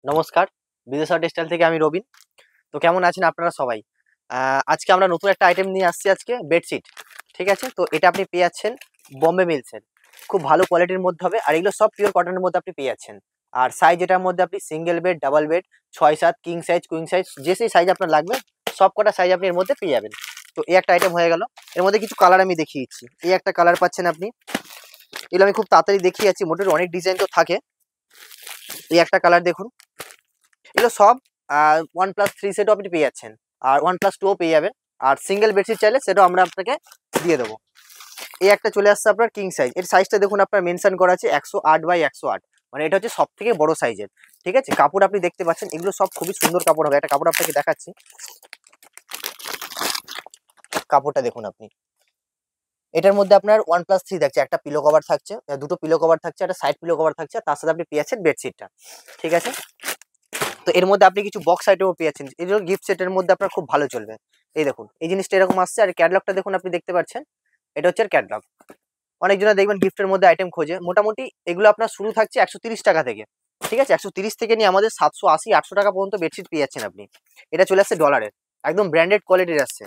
নমস্কার, বিদেশা টেক্সটাইল থেকে আমি রবিন। তো কেমন আছেন আপনারা সবাই? আজকে আমরা নতুন একটা আইটেম নিয়ে আসছি আজকে বেডশিট। ঠিক আছে? তো এটা আপনি পেয়ে যাচ্ছেন বোম্বে মিলসের। খুব ভালো কোয়ালিটির মধ্যে হবে আর এগুলো সব পিওর কটনের মধ্যে আপনি পেয়ে যাচ্ছেন। আর সাইজ এটার মধ্যে আপনি single bed, double bed, ৬-৭, king size, queen size যে সেই সাইজ আপনার লাগবে সব কটা সাইজ আপনি এর মধ্যে পেয়ে যাবেন। তো এই একটা আইটেম হয়ে গেল। এর মধ্যে কিছু কালার আমি দেখিয়ে দিচ্ছি। এই একটা কালার পাচ্ছেন আপনি। এগুলো আমি খুব তাড়াতাড়ি দেখিয়ে যাচ্ছি। মোটামুটি অনেক ডিজাইন তো থাকে। এই একটা কালার দেখুন। এগুলো সব OnePlus 3 সেটও আপনি পেয়ে যাচ্ছেন আর OnePlus 2ও পেয়ে যাবেন। আর সিঙ্গেল বেডশিট চাইলে সেটাও আমরা আপনাকে দিয়ে দেবো। এই একটা চলে আসছে আপনার কিং সাইজ। এর সাইজটা দেখুন আপনার মেনশন করা আছে 108x108, মানে এটা হচ্ছে সব থেকে বড় সাইজের। ঠিক আছে? কাপড় আপনি দেখতে পাচ্ছেন, এগুলো সব খুবই সুন্দর কাপড় হবে। একটা কাপড় আপনাকে দেখাচ্ছি, কাপড়টা দেখুন আপনি। এটার মধ্যে আপনার OnePlus 3 থাকছে, একটা পিলো কভার থাকছে, দুটো পিলো কভার থাকছে, একটা সাইড পিলো কভার থাকছে, তার সাথে আপনি পেয়ে যাচ্ছেন বেডশিটটা। ঠিক আছে? তো এর মধ্যে আপনি কিছু বক্স আইটেমও পেয়েছেন, এগুলো গিফট সেটের মধ্যে আপনার খুব ভালো চলবে। এই দেখুন, এই জিনিসটা এরকম আসছে। আর ক্যাটালগটা দেখুন, আপনি দেখতে পাচ্ছেন, এটা হচ্ছে ক্যাটালগ। অনেকজনা দেখবেন গিফটের মধ্যে আইটেম খোঁজে। মোটামুটি এগুলো আপনার শুরু থাকছে 130 টাকা থেকে। ঠিক আছে? 130 থেকে নিয়ে আমাদের 780-800 টাকা পর্যন্ত বেডশিট পেয়ে যাচ্ছেন আপনি। এটা চলে আসছে ডলারের, একদম ব্র্যান্ডেড কোয়ালিটির আসছে।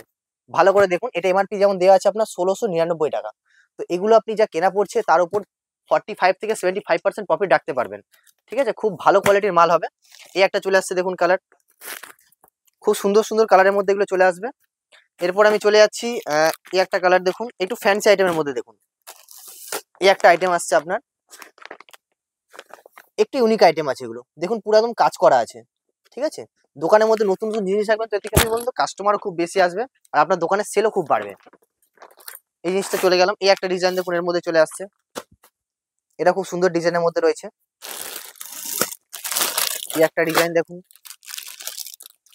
ভালো করে দেখুন, এটা এমআরপি যেমন দেওয়া আছে আপনার 1699 টাকা। তো এগুলো আপনি যা কেনা পড়ছে তার উপর 45 থেকে 75% প্রফিট রাখতে পারবেন। ঠিক আছে? খুব ভালো কোয়ালিটির মাল হবে। এই একটা চলে আসছে দেখুন কালার, খুব সুন্দর সুন্দর কালারের মধ্যে এগুলো চলে আসবে। এরপর আমি চলে যাচ্ছি, এই একটা কালার দেখুন, একটু ফ্যান্সি আইটেমের মধ্যে দেখুন। এই একটা আইটেম আসছে আপনার, একটু ইউনিক আইটেম আছে। এগুলো দেখুন, পুরো একদম কাজ করা আছে। ঠিক আছে? দোকানের মধ্যে নতুন নতুন জিনিস আসবে, তো এতে কি বলুন তো, কাস্টমারও খুব বেশি আসবে আর আপনার দোকানের সেলও খুব বাড়বে। এই জিনিসটা চলে গেলাম। এই একটা ডিজাইন দেখুন এর মধ্যে চলে আসছে, এটা খুব সুন্দর ডিজাইনের মধ্যে রয়েছে। এই একটা ডিজাইন দেখুন।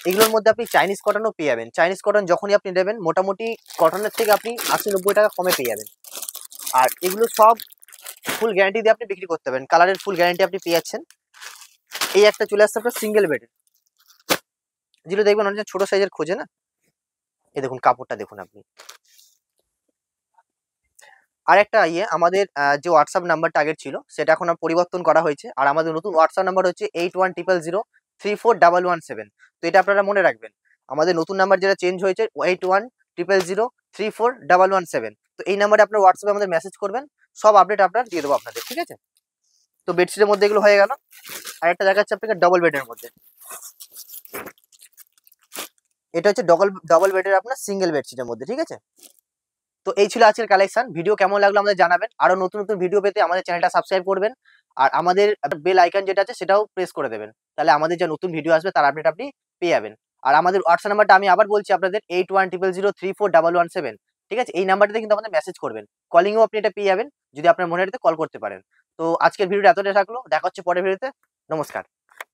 এগুলোর মধ্যে আপনি চাইনিজ কটনও পেয়ে যাবেন। চাইনিজ কটন যখনই আপনি নেবেন, মোটামুটি কটনের থেকে আপনি 80-90 টাকা কমে পেয়ে যাবেন। আর এগুলো সব ফুল গ্যারান্টি দিয়ে আপনি বিক্রি করতে পারবেন। কালারের ফুল গ্যারান্টি আপনি পেয়ে যাচ্ছেন। এই একটা চলে আসছে আপনার সিঙ্গেল বেডের, যেগুলো দেখবেন অনেক ছোট সাইজের খোঁজে না। এই দেখুন, কাপড়টা দেখুন আপনি। আর একটা আমাদের যে হোয়াটসঅ্যাপ নাম্বারটা আগের ছিল সেটা এখন আর পরিবর্তন করা হয়েছে। আর আমাদের নতুন হোয়াটসঅ্যাপ নাম্বার হচ্ছে 8100034117। তো এটা আপনারা মনে রাখবেন। আমাদের নতুন নাম্বার যেটা চেঞ্জ হয়েছে 8100034117। তো এই নাম্বারে আপনার হোয়াটসঅ্যাপে আমাদের মেসেজ করবেন, সব আপডেট আপনার দিয়ে দেবো আপনাদের। ঠিক আছে? তো বেডশিটের মধ্যে এগুলো হয়ে গেল। আর একটা দেখাচ্ছে আপনাকে ডবল বেডের মধ্যে। এটা হচ্ছে ডবল বেডের আপনার সিঙ্গেল বেডশিটের মধ্যে। ঠিক আছে? তো এই ছিল আজকের কালেকশন। ভিডিও কেমন লাগলো আমাদের জানাবেন। আরো নতুন নতুন ভিডিও পেতে আমাদের চ্যানেলটা সাবস্ক্রাইব করবেন আর আমাদের বেল আইকন যেটা আছে সেটাও প্রেস করে দেবেন। তাহলে আমাদের যে নতুন ভিডিও আসবে তার আপডেট আপনি পেয়ে যাবেন। আর আমাদের হোয়াটসঅ্যাপ নাম্বারটা আমি আবার বলছি আপনাদের, 8100034117। ঠিক আছে? এই নাম্বারটাতে কিন্তু আমাদের মেসেজ করবেন। কলিংও আপনি এটা পেয়ে যাবেন যদি আপনার মনে হয় কল করতে পারেন। তো আজকের ভিডিওটা এতটাই থাকলো, দেখা হচ্ছে পরের ভিডিওতে। নমস্কার।